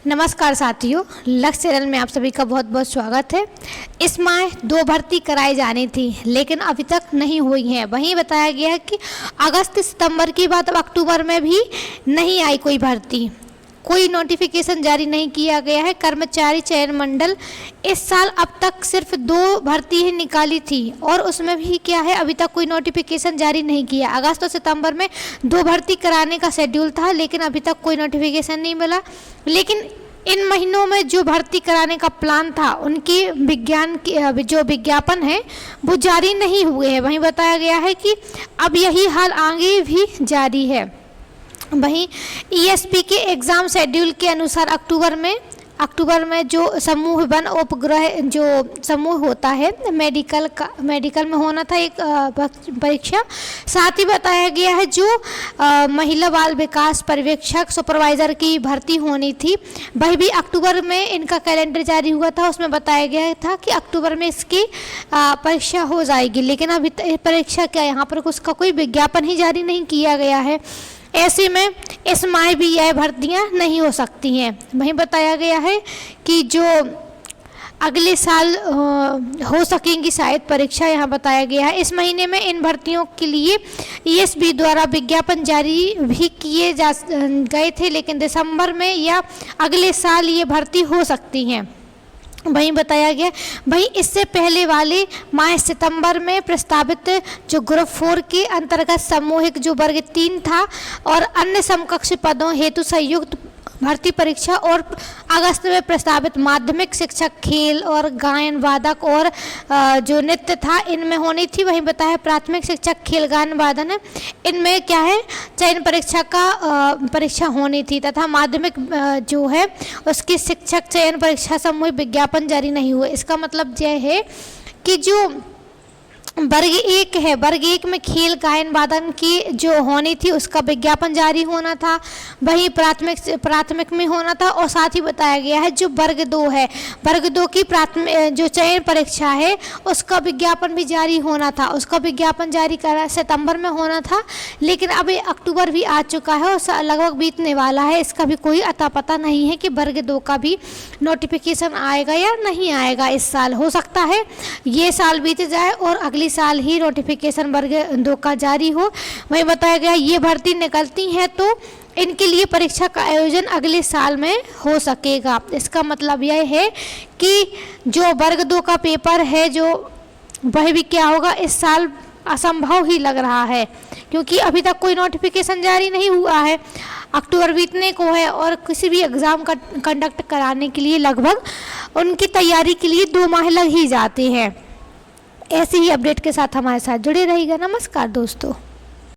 नमस्कार साथियों, लक्ष्य चैनल में आप सभी का बहुत बहुत स्वागत है। इस माह 2 भर्ती कराई जानी थी लेकिन अभी तक नहीं हुई है। वहीं बताया गया है कि अगस्त सितंबर की बात, अब अक्टूबर में भी नहीं आई कोई भर्ती, कोई नोटिफिकेशन जारी नहीं किया गया है। कर्मचारी चयन मंडल इस साल अब तक सिर्फ 2 भर्ती ही निकाली थी और उसमें भी क्या है, अभी तक कोई नोटिफिकेशन जारी नहीं किया। अगस्त और सितंबर में 2 भर्ती कराने का शेड्यूल था लेकिन अभी तक कोई नोटिफिकेशन नहीं मिला। लेकिन इन महीनों में जो भर्ती कराने का प्लान था उनकी जो विज्ञापन है वो जारी नहीं हुए हैं। वहीं बताया गया है कि अब यही हाल आगे भी जारी है। वहीं ईएसपी के एग्ज़ाम शेड्यूल के अनुसार अक्टूबर में जो समूह वन उपग्रह जो समूह होता है मेडिकल में होना था एक परीक्षा। साथ ही बताया गया है जो महिला बाल विकास पर्यवेक्षक सुपरवाइज़र की भर्ती होनी थी वह भी अक्टूबर में इनका कैलेंडर जारी हुआ था। उसमें बताया गया था कि अक्टूबर में इसकी परीक्षा हो जाएगी, लेकिन अभी परीक्षा क्या, यहाँ पर उसका कोई विज्ञापन ही जारी नहीं किया गया है। ऐसे में इस माह भी यह भर्तियां नहीं हो सकती हैं। वहीं बताया गया है कि जो अगले साल हो सकेंगी शायद परीक्षा, यहाँ बताया गया है। इस महीने में इन भर्तियों के लिए ईएसबी द्वारा विज्ञापन जारी भी किए गए थे, लेकिन दिसंबर में या अगले साल ये भर्ती हो सकती हैं। वहीं बताया गया, वहीं इससे पहले वाले माह सितंबर में प्रस्तावित जो ग्रुप 4 के अंतर्गत सामूहिक जो वर्ग 3 था और अन्य समकक्ष पदों हेतु संयुक्त भर्ती परीक्षा और अगस्त में प्रस्तावित माध्यमिक शिक्षक खेल और गायन वादक और जो नृत्य था इनमें होनी थी। वहीं बताया प्राथमिक शिक्षक खेल गायन वादन इनमें क्या है, चयन परीक्षा होनी थी तथा माध्यमिक जो है उसकी शिक्षक चयन परीक्षा समूह विज्ञापन जारी नहीं हुए। इसका मतलब यह है कि जो वर्ग 1 है, वर्ग 1 में खेल गायन वादन की जो होनी थी उसका विज्ञापन जारी होना था, वहीं प्राथमिक में होना था। और साथ ही बताया गया है जो वर्ग 2 है, वर्ग 2 की प्राथमिक जो चयन परीक्षा है उसका विज्ञापन भी जारी होना था। उसका विज्ञापन जारी करा सितंबर में होना था, लेकिन अभी अक्टूबर भी आ चुका है और लगभग बीतने वाला है। इसका भी कोई अता पता नहीं है कि वर्ग 2 का भी नोटिफिकेशन आएगा या नहीं आएगा। इस साल हो सकता है ये साल बीत जाए और अगली साल ही नोटिफिकेशन वर्ग 2 का जारी हो। वहीं बताया गया ये भर्ती निकलती है तो इनके लिए परीक्षा का आयोजन अगले साल में हो सकेगा। इसका मतलब यह है कि जो वर्ग 2 का पेपर है जो वह भी क्या होगा, इस साल असंभव ही लग रहा है क्योंकि अभी तक कोई नोटिफिकेशन जारी नहीं हुआ है। अक्टूबर बीतने को है और किसी भी एग्ज़ाम का कंडक्ट कराने के लिए लगभग उनकी तैयारी के लिए 2 माह लग ही जाते हैं। ऐसे ही अपडेट के साथ हमारे साथ जुड़े रहिएगा। नमस्कार दोस्तों।